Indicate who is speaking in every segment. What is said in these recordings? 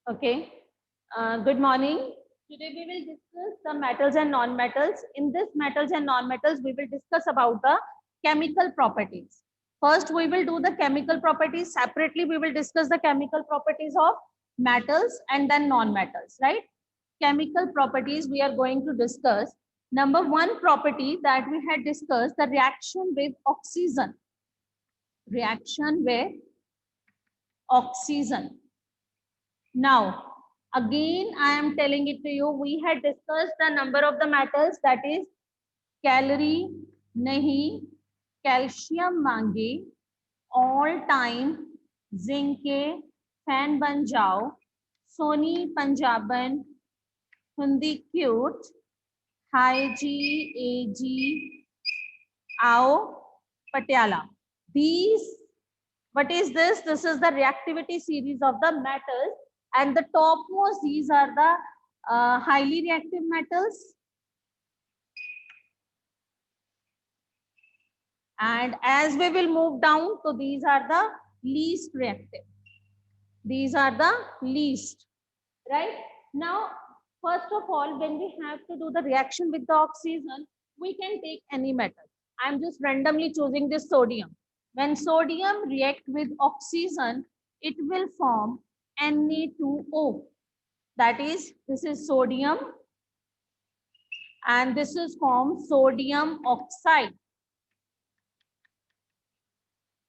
Speaker 1: Okay. Good morning. Today we will discuss the metals and non-metals. In this metals and non-metals, we will discuss about the chemical properties. First, we will do the chemical properties. Separately, we will discuss the chemical properties of metals and then non-metals, right? Chemical properties we are going to discuss. Number one property that we had discussed, the reaction with oxygen. Reaction with oxygen. Now, again, I am telling it to you, we had discussed the number of the metals, that is calorie nahi, calcium मांगे, all time, zinc के fan बन जाओ, सोनी पंजाबन, Hindi cute, hi G, AG, आओ, Patiala. These, what is this? This is the reactivity series of the metals. And the topmost, these are the highly reactive metals. And as we will move down, so these are the least reactive. These are the least, right? Now, first of all, when we have to do the reaction with the oxygen, we can take any metal. I'm just randomly choosing this sodium. When sodium react with oxygen, it will form Na2O. That is, this is sodium and this is formed sodium oxide,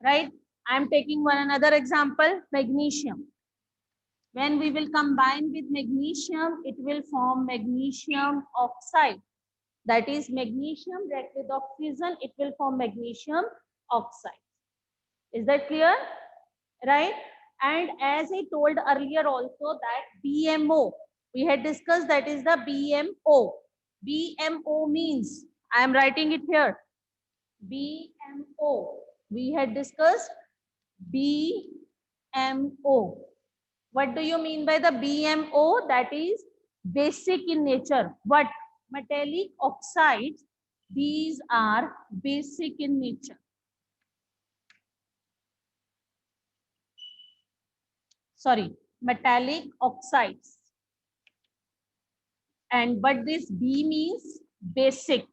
Speaker 1: right? I'm taking one another example, magnesium. When we will combine with magnesium, it will form magnesium oxide. That is, magnesium react with oxygen, it will form magnesium oxide. Is that clear? Right? And as I told earlier also that BMO, we had discussed, that is the BMO. BMO means, I am writing it here. BMO. We had discussed BMO. What do you mean by the BMO? That is basic in nature. What? Metallic oxides. These are basic in nature. Sorry, metallic oxides. And what this B means? Basic.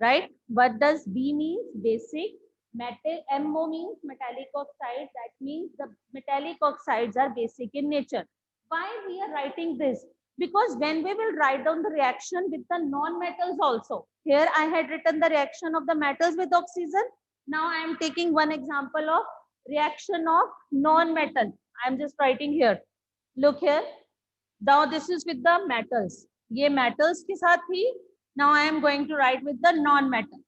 Speaker 1: Right? What does B means? Basic. MO means metallic oxide. That means the metallic oxides are basic in nature. Why we are writing this? Because when we will write down the reaction with the non-metals also. Here I had written the reaction of the metals with oxygen. Now I am taking one example of reaction of non-metal. I am just writing here. Look here. Now this is with the metals. ये metals के साथ थी. Now I am going to write with the non-metal.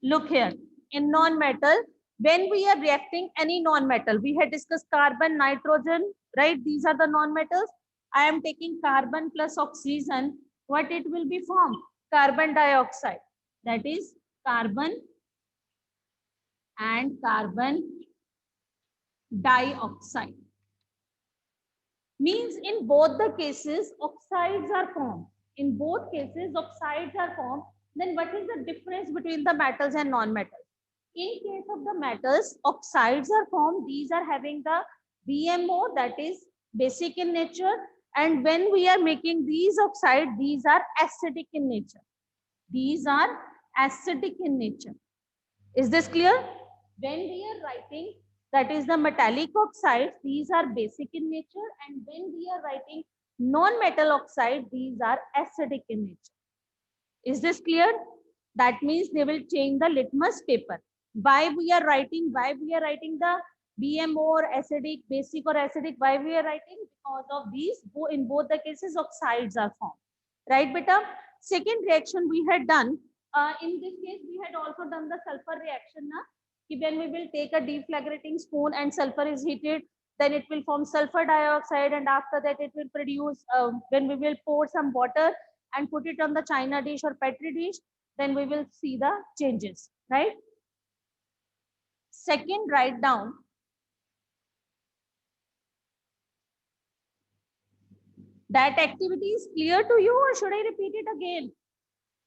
Speaker 1: Look here, in non-metal, when we are reacting any non-metal, we had discussed carbon, nitrogen, right? These are the non-metals. I am taking carbon plus oxygen. What it will be formed? Carbon dioxide. That is carbon and carbon dioxide. Means in both the cases, oxides are formed. In both cases, oxides are formed. Then what is the difference between the metals and non-metals? In case of the metals, oxides are formed. These are having the BMO, that is basic in nature. And when we are making these oxides, these are acidic in nature. These are acidic in nature. Is this clear? When we are writing, that is the metallic oxides, these are basic in nature. And when we are writing non-metal oxide, these are acidic in nature. Is this clear? That means they will change the litmus paper. Why we are writing the BMO or acidic, basic or acidic? Why we are writing? Because of these, in both the cases, oxides are formed. Right, beta? Second reaction we had done. In this case, we had also done the sulfur reaction. Na? When we will take a deflagrating spoon and sulfur is heated, then it will form sulfur dioxide, and after that it will produce, when we will pour some water and put it on the china dish or petri dish, then we will see the changes, right? Second, write down that activity is clear to you, or should I repeat it again?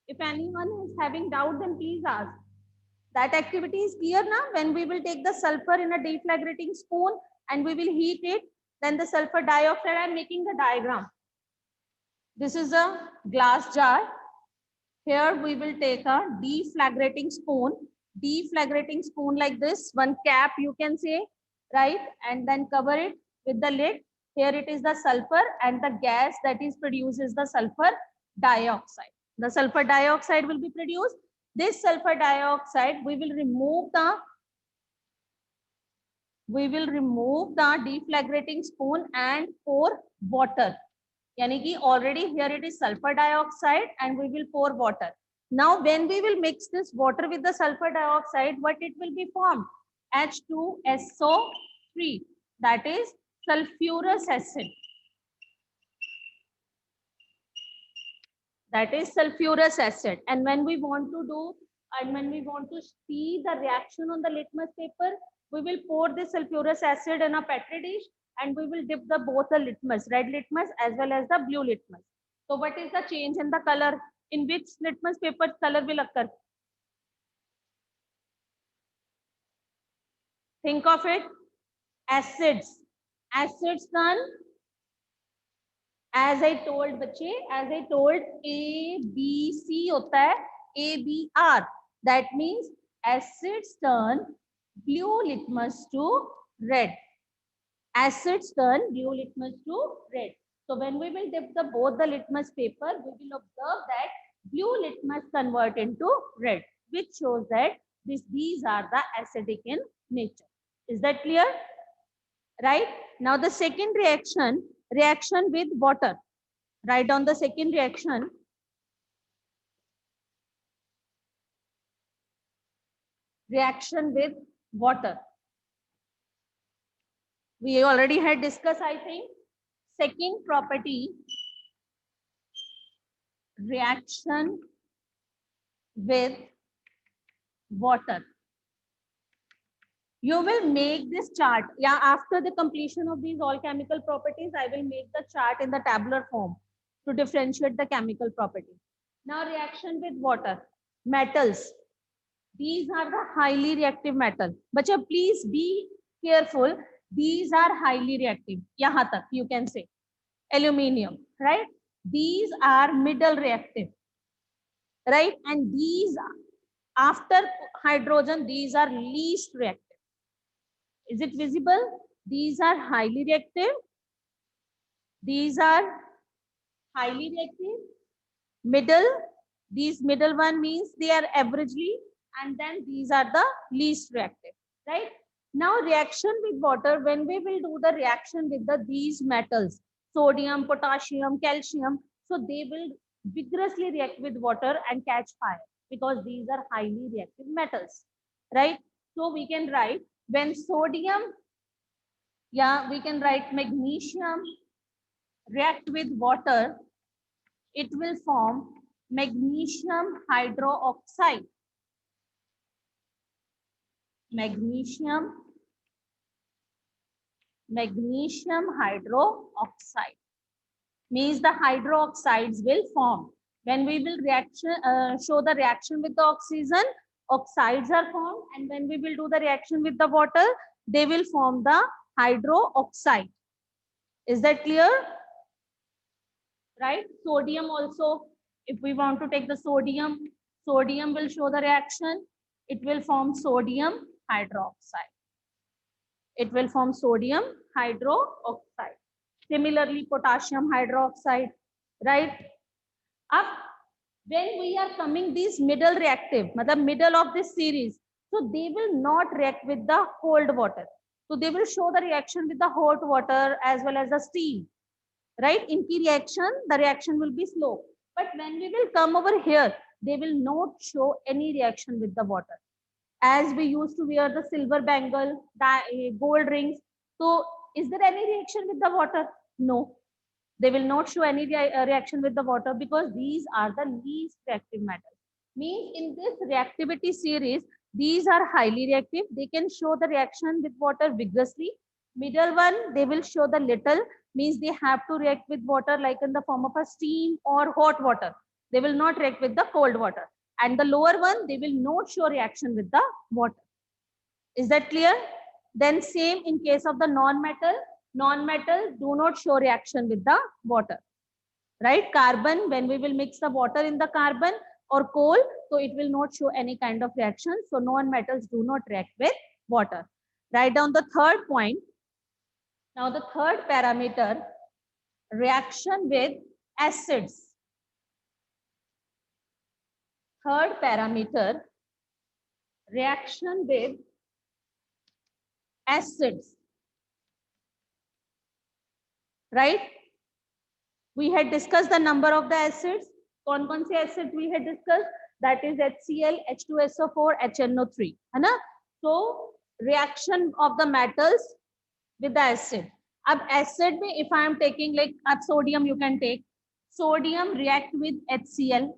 Speaker 1: If anyone is having doubt, then please ask. That activity is clear now. When we will take the sulfur in a deflagrating spoon and we will heat it. Then the sulfur dioxide, I'm making the diagram. This is a glass jar. Here we will take a deflagrating spoon like this, one cap you can say, right? And then cover it with the lid. Here it is the sulfur, and the gas that is produced is the sulfur dioxide. The sulfur dioxide will be produced. This sulfur dioxide, we will remove the deflagrating spoon and pour water. Yani ki already here it is sulfur dioxide, and we will pour water. Now when we will mix this water with the sulfur dioxide, what it will be formed? H2SO3, that is sulfurous acid. That is sulfurous acid. And when we want to see the reaction on the litmus paper, we will pour this sulfurous acid in a petri dish, and we will dip both the litmus, red litmus as well as the blue litmus. So what is the change in the color? In which litmus paper color will occur? Think of it. Acids turn, as I told बच्चे, as I told, ABC होता है, ABR. That means acids turn blue litmus to red. Acids turn blue litmus to red. So when we will dip both the litmus paper, we will observe that blue litmus convert into red, which shows that these are the acidic in nature. Is that clear? Right? Now the second reaction with water. Write down the second reaction. Reaction with water. We already had discussed, I think. Second property, reaction with water. You will make this chart. Yeah, after the completion of these all chemical properties, I will make the chart in the tabular form to differentiate the chemical property. Now reaction with water. Metals. These are the highly reactive metal. But please be careful. These are highly reactive. Yahan tak you can say. Aluminium, right? These are middle reactive, right? And these, after hydrogen, these are least reactive. Is it visible? These are highly reactive. These are highly reactive. Middle, these middle one means they are averagely, and then these are the least reactive, right? Now reaction with water, when we will do the reaction with these metals, sodium, potassium, calcium, so they will vigorously react with water and catch fire because these are highly reactive metals, right? So we can write when sodium, yeah, we can write magnesium react with water, it will form magnesium hydroxide. Magnesium hydroxide means the hydroxides will form. When we will show the reaction with the oxygen, oxides are formed, and when we will do the reaction with the water, they will form the hydroxide. Is that clear? Right? Sodium also, if we want to take the sodium will show the reaction. It will form sodium hydroxide. It will form sodium hydroxide. Similarly, potassium hydroxide, right? Up when we are coming these middle reactive, middle of this series, so they will not react with the cold water. So they will show the reaction with the hot water as well as the steam, right? In key reaction, the reaction will be slow. But when we will come over here, they will not show any reaction with the water. As we used to wear the silver bangle, gold rings. So is there any reaction with the water? No. They will not show any reaction with the water because these are the least reactive metals. Means in this reactivity series, these are highly reactive. They can show the reaction with water vigorously. Middle one, they will show the little, means they have to react with water like in the form of a steam or hot water. They will not react with the cold water. And the lower one, they will not show reaction with the water. Is that clear? Then same in case of the non-metal. Non-metal do not show reaction with the water, right? Carbon, when we will mix the water in the carbon or coal, so it will not show any kind of reaction. So non-metals do not react with water. Write down the third point. Now the third parameter, reaction with acids. Third parameter, reaction with acids, right? We had discussed the number of the acids. कौन-कौन से acids we had discussed? That is HCl, H2SO4, HNO3, है ना? So reaction of the metals with the acid. अब acid में if I am taking like अब sodium you can take. Sodium react with HCl,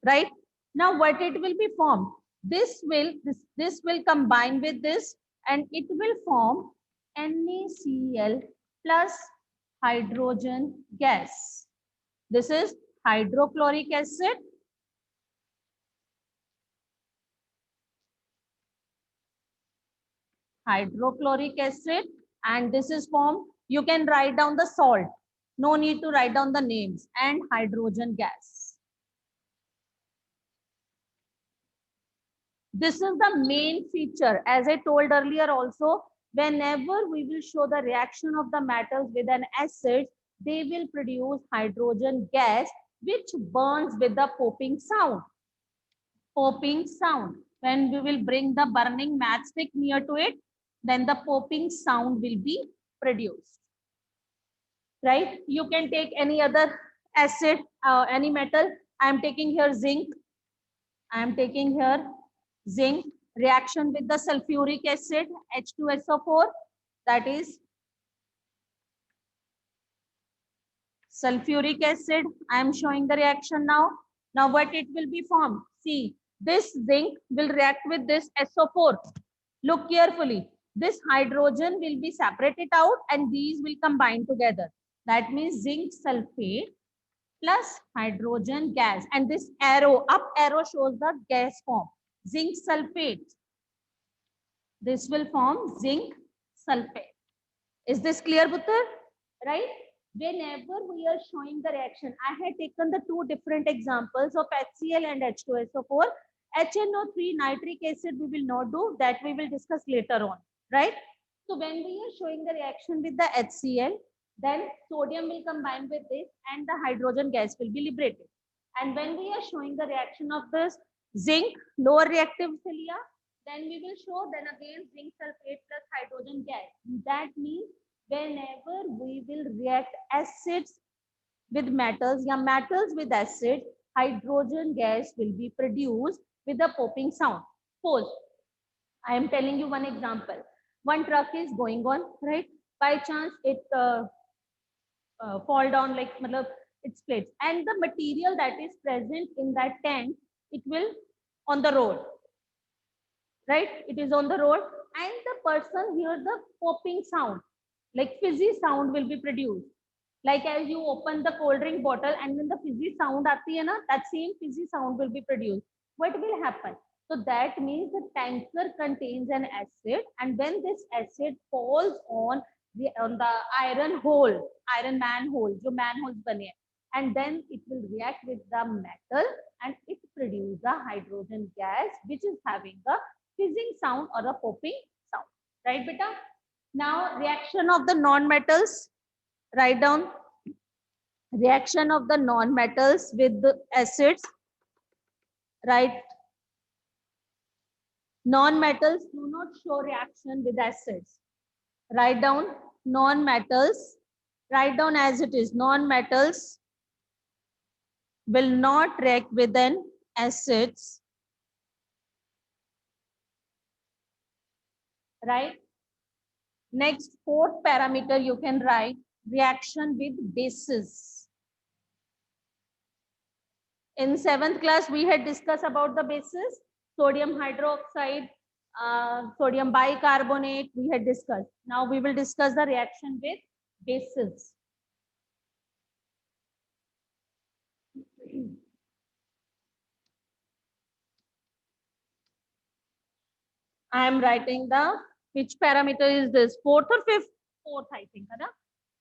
Speaker 1: right? Now what it will be formed? This will combine with this and it will form NaCl plus hydrogen gas. This is hydrochloric acid. Hydrochloric acid, and this is formed. You can write down the salt. No need to write down the names. And hydrogen gas. This is the main feature. As I told earlier also, whenever we will show the reaction of the metals with an acid, they will produce hydrogen gas, which burns with the popping sound. Popping sound. When we will bring the burning matchstick near to it, then the popping sound will be produced. Right? You can take any other acid, any metal. I am taking here zinc. I am taking here zinc. Reaction with the sulfuric acid, H2SO4, that is sulfuric acid. I am showing the reaction now. Now what it will be formed? See, this zinc will react with this SO4. Look carefully. This hydrogen will be separated out and these will combine together. That means zinc sulfate plus hydrogen gas. And this arrow, up arrow shows the gas form. Zinc sulfate. This will form zinc sulfate. Is this clear, Putter? Right? Whenever we are showing the reaction, I had taken the two different examples of HCl and H2SO4. HNO3 nitric acid we will not do, that we will discuss later on, right? So when we are showing the reaction with the HCl, then sodium will combine with this and the hydrogen gas will be liberated. And when we are showing the reaction of this zinc, lower reactive cilia, then we will show then again zinc sulfate plus hydrogen gas. That means whenever we will react acids with metals or metals with acid, hydrogen gas will be produced with a popping sound. Suppose I am telling you one example. One truck is going on, right? By chance it fall down, like it splits, and the material that is present in that tank, it will on the road, right? It is on the road and the person hears the popping sound, like fizzy sound will be produced. Like as you open the cold drink bottle and when the fizzy sound aati hai na, that same fizzy sound will be produced. What will happen? So that means the tanker contains an acid, and when this acid falls on the iron hole, iron manhole, jo manholes bane hai, and then it will react with the metal and it produces the hydrogen gas, which is having a fizzing sound or a popping sound. Right, beta? Now reaction of the non-metals. Write down reaction of the non-metals with the acids. Right? Non-metals do not show reaction with acids. Write down non-metals. Write down as it is. Non-metals will not react with an acids. Right? Next, fourth parameter you can write reaction with bases. In 7th class, we had discussed about the bases, sodium hydroxide, sodium bicarbonate, we had discussed. Now we will discuss the reaction with bases. I am writing the Which parameter is this? Fourth or fifth? Fourth, I think. Right?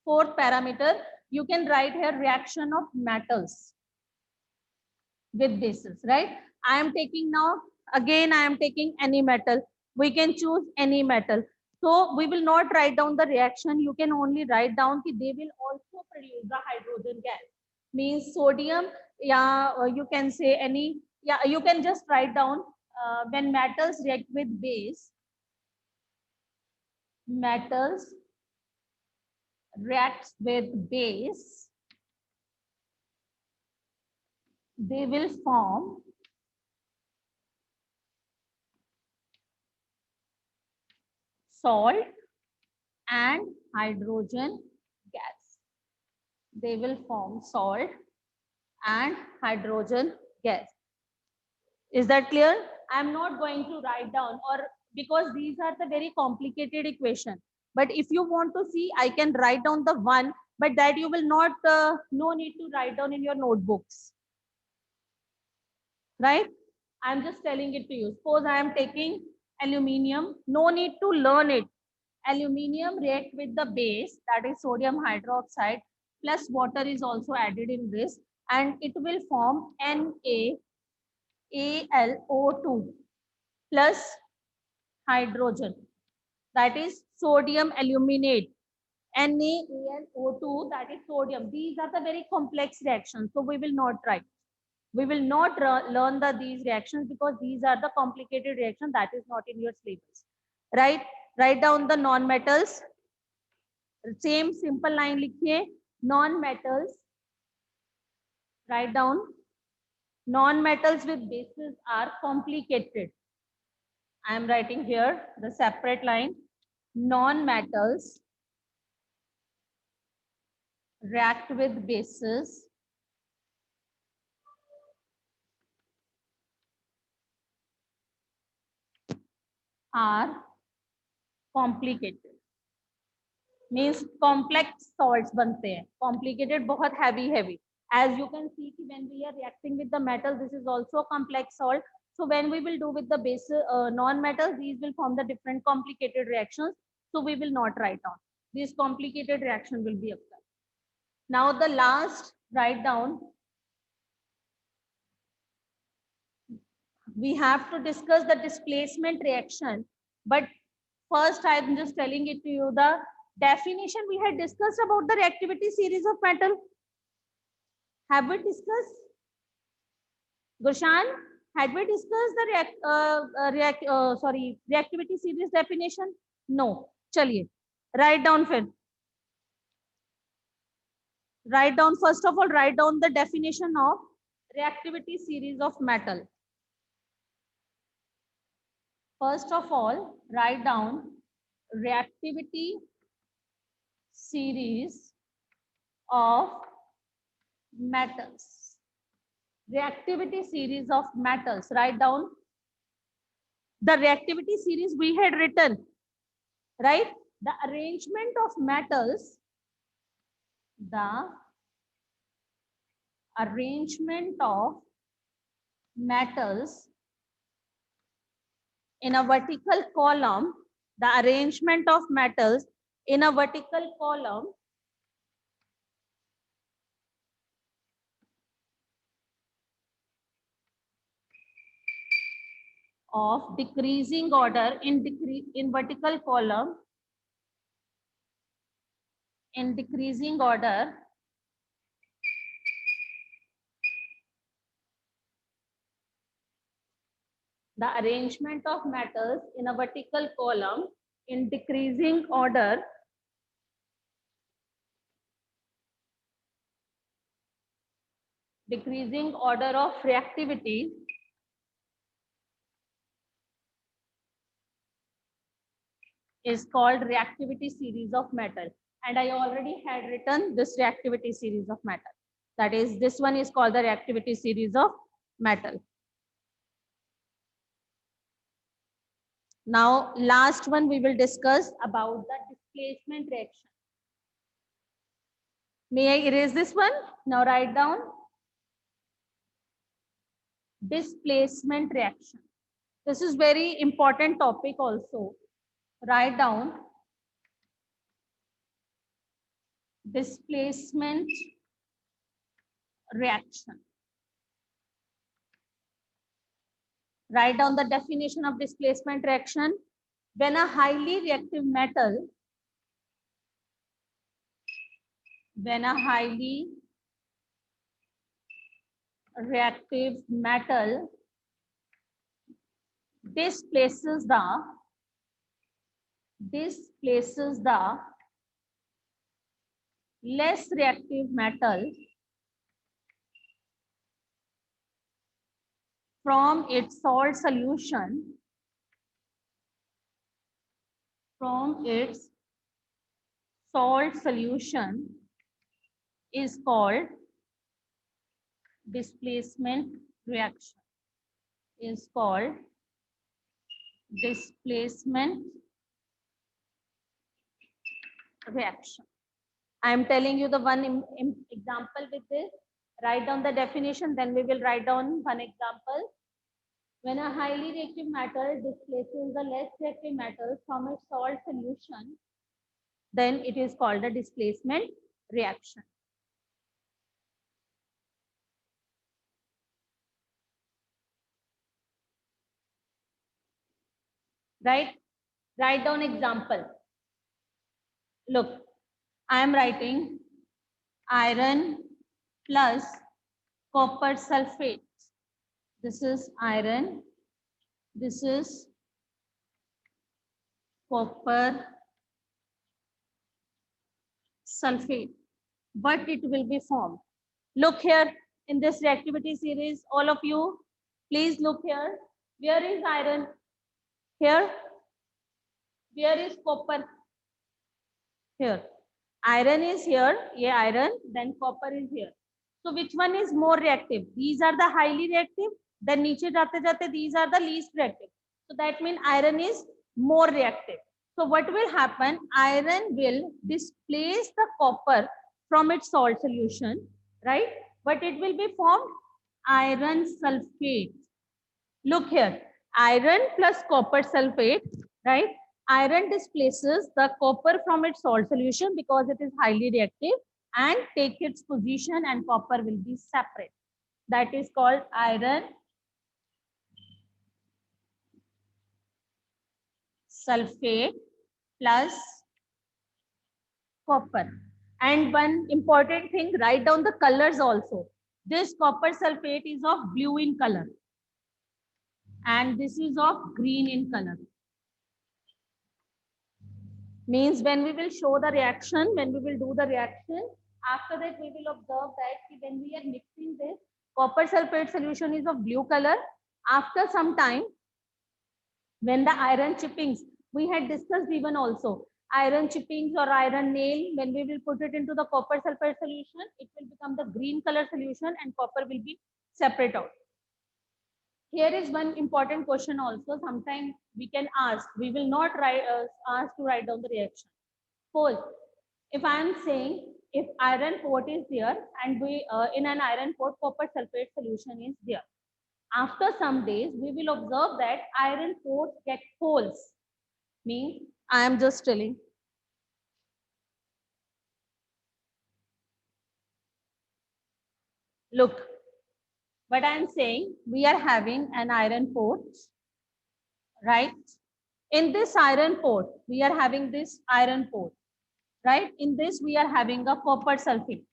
Speaker 1: Fourth parameter. You can write here reaction of metals with bases, right? I am taking now, again, I am taking any metal. We can choose any metal. So we will not write down the reaction. You can only write down that they will also produce the hydrogen gas. Means sodium, yeah, you can say any, yeah, you can just write down when metals react with base, metals reacts with base, they will form salt and hydrogen gas. They will form salt and hydrogen gas. Is that clear? I'm not going to write down, or because these are the very complicated equation. But if you want to see, I can write down the one, but that you will not, no need to write down in your notebooks. Right? I'm just telling it to you. Suppose I am taking aluminium, no need to learn it. Aluminium react with the base, that is sodium hydroxide, plus water is also added in this, and it will form NaAlO2 plus hydrogen, that is sodium aluminate. NaAlO2, that is sodium. These are the very complex reactions, so we will not write. We will not learn these reactions because these are the complicated reactions that is not in your syllabus. Right? Write down the non-metals. Same simple line likhiye. Non-metals. Write down. Non-metals with bases are complicated. I am writing here the separate line. Non-metals react with bases are complicated. Means complex salts बनते हैं. Complicated बहुत heavy. As you can see, when we are reacting with the metal, this is also a complex salt. So when we will do with the base non-metals, these will form the different complicated reactions. So we will not write down. This complicated reaction will be occur. Now the last, write down. We have to discuss the displacement reaction, but first I'm just telling it to you the definition. We had discussed about the reactivity series of metal. Have we discussed? Gushan, had we discussed the reactivity series definition? No. Chaliye, write down फिर. Write down, first of all, write down the definition of reactivity series of metal. First of all, write down reactivity series of metals. Reactivity series of metals. Write down the reactivity series we had written, right? The arrangement of metals, the arrangement of metals in a vertical column, the arrangement of metals in a vertical column of decreasing order in vertical column in decreasing order the arrangement of metals in a vertical column in decreasing order of reactivity is called reactivity series of metal. And I already had written this reactivity series of metal. That is, this one is called the reactivity series of metal. Now, last one we will discuss about the displacement reaction. May I erase this one? Now write down displacement reaction. This is very important topic also. write down displacement reaction. Write down the definition of displacement reaction. When a highly reactive metal, displaces the less reactive metal from its salt solution, is called displacement reaction. I am telling you the one example with this. Write down the definition, then we will write down one example. When a highly reactive metal displaces the less reactive metal from its salt solution, then it is called a displacement reaction. Right? Write down example. Look, I am writing iron plus copper sulfate. This is iron. This is copper sulfate. But it will be formed. Look here in this reactivity series, all of you, please look here. Where is iron? Here. Where is copper? Here. Iron is here, yeah, iron, then copper is here. So which one is more reactive? These are the highly reactive, then niche jate jate these are the least reactive. So that means iron is more reactive. So what will happen? Iron will displace the copper from its salt solution, right? But it will be formed iron sulfate. Look here, iron plus copper sulfate, right? Iron displaces the copper from its salt solution because it is highly reactive and take its position, and copper will be separate. That is called iron sulfate plus copper. And one important thing, write down the colors also. This copper sulfate is of blue in color and this is of green in color. Means when we will show the reaction, when we will do the reaction, after that we will observe that when we are mixing this, copper sulfate solution is of blue color. After some time, when the iron chippings, we had discussed even also, iron chippings or iron nail, when we will put it into the copper sulfate solution, it will become the green color solution and copper will be separate out. Here is one important question also. Sometimes we can ask, we will not ask to write down the reaction. Suppose if I am saying if iron port is there and we in an iron port copper sulfate solution is there. After some days, we will observe that iron port get holes. Means I am just telling. Look, what I am saying, we are having an iron port, right? In this iron port, we are having this iron port, right? In this, we are having a copper sulfate.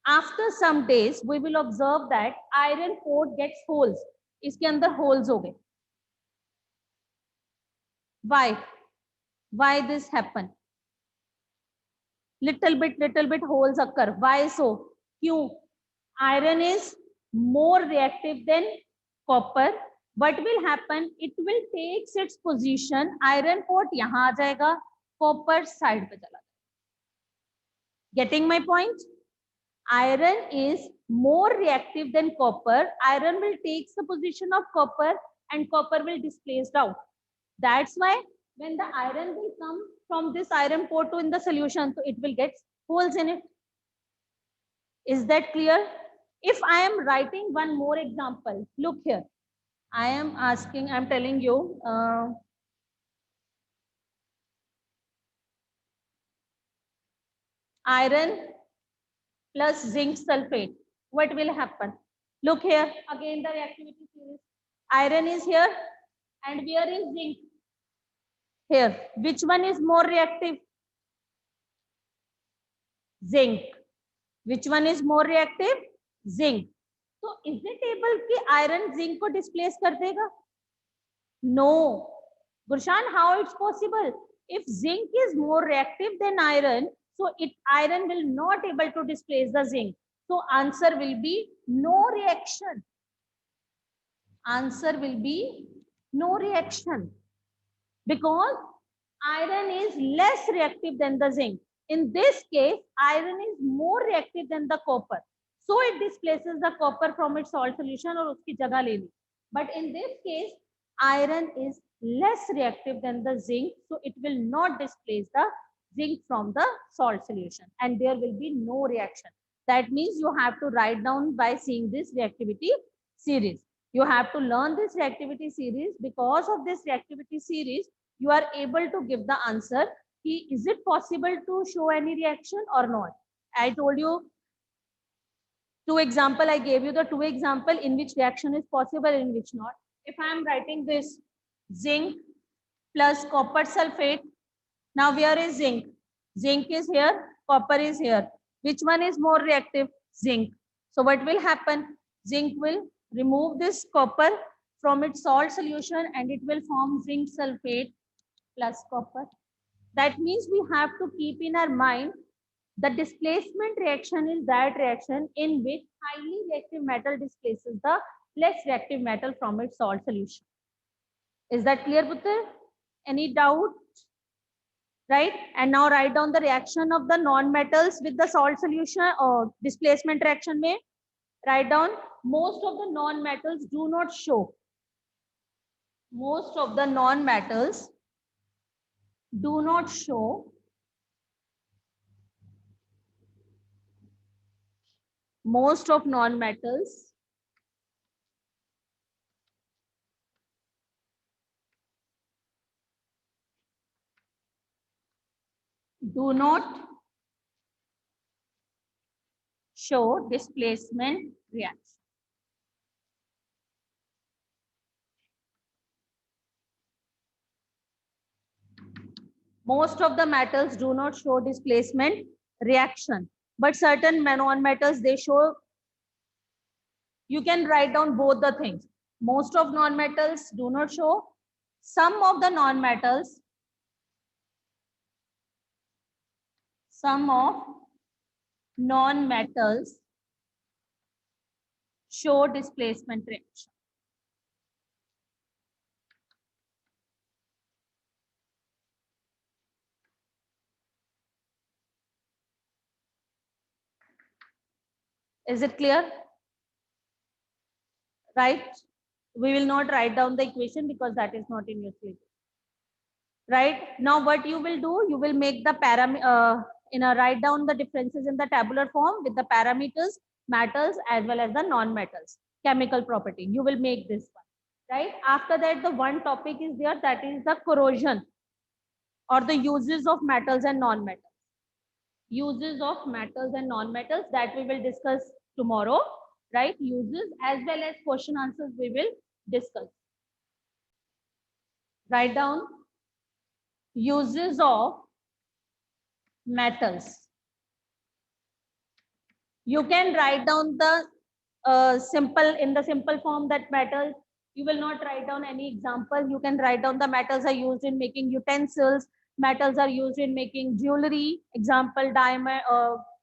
Speaker 1: After some days, we will observe that iron port gets holes. इसके अंदर holes हो गए. Why? Why this happen? Little bit holes occur. Why so? Q. Iron is more reactive than copper. What will happen? It will take its position. Iron port यहाँ आ जाएगा, copper side पे चला जाएगा. Getting my point? Iron is more reactive than copper. Iron will take the position of copper and copper will displaced out. That's why when the iron will come from this iron port to in the solution, so it will get holes in it. Is that clear? If I am writing one more example, look here. I am asking, I'm telling you, iron plus zinc sulfate. What will happen? Look here, again the reactivity series. Iron is here and where is zinc? Here. Which one is more reactive? Zinc. Which one is more reactive? Zinc. So is it able कि iron zinc को displace कर देगा? No. Gurshan, how it's possible? If zinc is more reactive than iron, so iron will not able to displace the zinc. So answer will be no reaction. Answer will be no reaction because iron is less reactive than the zinc. In this case, iron is more reactive than the copper. So it displaces the copper from its salt solution और उसकी जगह ले ली. But in this case, iron is less reactive than the zinc, so it will not displace the zinc from the salt solution and there will be no reaction. That means you have to write down by seeing this reactivity series. You have to learn this reactivity series. Because of this reactivity series, you are able to give the answer. Is it possible to show any reaction or not? I told you two example. I gave you the two example in which reaction is possible, in which not. If I am writing this zinc plus copper sulfate, now where is zinc? Zinc is here, copper is here. Which one is more reactive? Zinc. So what will happen? Zinc will remove this copper from its salt solution and it will form zinc sulfate plus copper. That means we have to keep in our mind the displacement reaction is that reaction in which highly reactive metal displaces the less reactive metal from its salt solution. Is that clear, Putter? Any doubt? Right? And now write down the reaction of the non-metals with the salt solution or displacement reaction may. Write down most of the non-metals do not show. Most of the non-metals do not show most of non-metals do not show displacement reaction. Most of the metals do not show displacement reaction, but certain non-metals they show. You can write down both the things. Most of non-metals do not show. Some of the non-metals, some of non-metals show displacement reaction. Is it clear? Right? We will not write down the equation because that is not in your syllabus. Right? Now what you will do, you will make the write down the differences in the tabular form with the parameters, metals as well as the non-metals, chemical property. You will make this one. Right? After that, the one topic is there, that is the corrosion or the uses of metals and non-metals. Uses of metals and non-metals, that we will discuss tomorrow, right? Uses as well as question answers we will discuss. Write down uses of metals. You can write down the simple form that metals. You will not write down any example. You can write down the metals are used in making utensils. Metals are used in making jewelry. Example, diamond,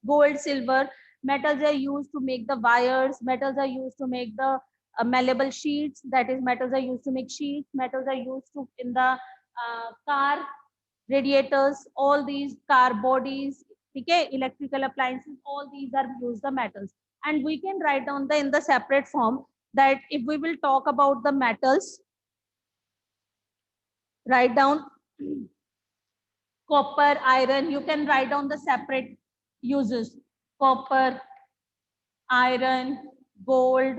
Speaker 1: gold, silver. Metals are used to make the wires. Metals are used to make the malleable sheets. That is, metals are used to make sheets. Metals are used to in the car radiators. All these car bodies. Okay, electrical appliances. All these are used the metals. And we can write down in the separate form that if we will talk about the metals, write down copper, iron. You can write down the separate uses. Copper, iron, gold,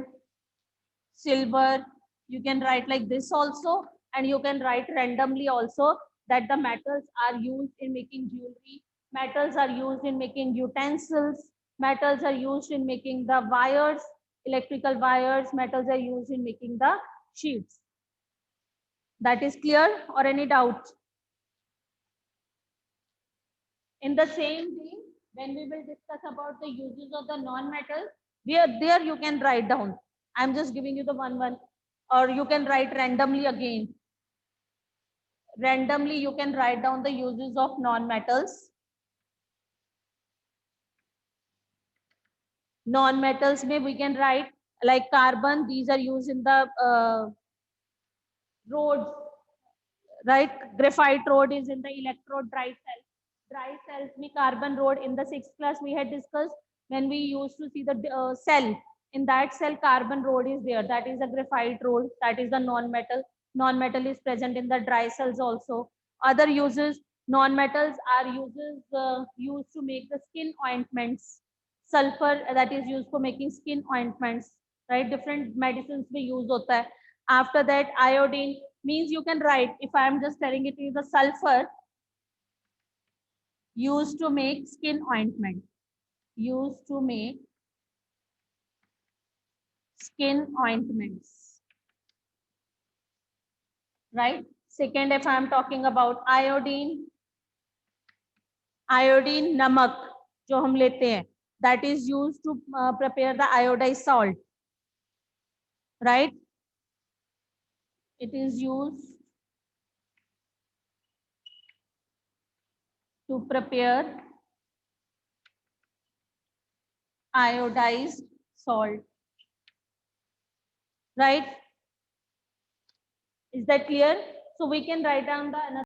Speaker 1: silver, You can write like this also, and you can write randomly also, that the metals are used in making jewelry, metals are used in making utensils, metals are used in making the wires, electrical wires, metals are used in making the sheets. That is clear, or any doubt? In the same way, when we will discuss about the uses of the non-metal, there you can write down. I'm just giving you the one, or you can write randomly again. Randomly, you can write down the uses of non-metals. Non-metals may we can write like carbon. These are used in the roads, right? Graphite rod is in the electrode dry cell. Dry cells में carbon rod in the 6th class we had discussed when we used to see the cell. In that cell, carbon rod is there. That is a graphite rod. That is the non-metal. Non-metal is present in the dry cells also. Other uses, non-metals are uses used to make the skin ointments. Sulfur that is used for making skin ointments, right? Different medicines we use hota hai. After that, iodine means you can write, if I am just telling it is the sulfur used to make skin ointment, used to make skin ointments, right? Second, if I am talking about iodine, iodine namak जो हम लेते हैं, that is used to prepare the iodized salt, right? It is used to prepare iodized salt, right? Is that clear? So we can write down the another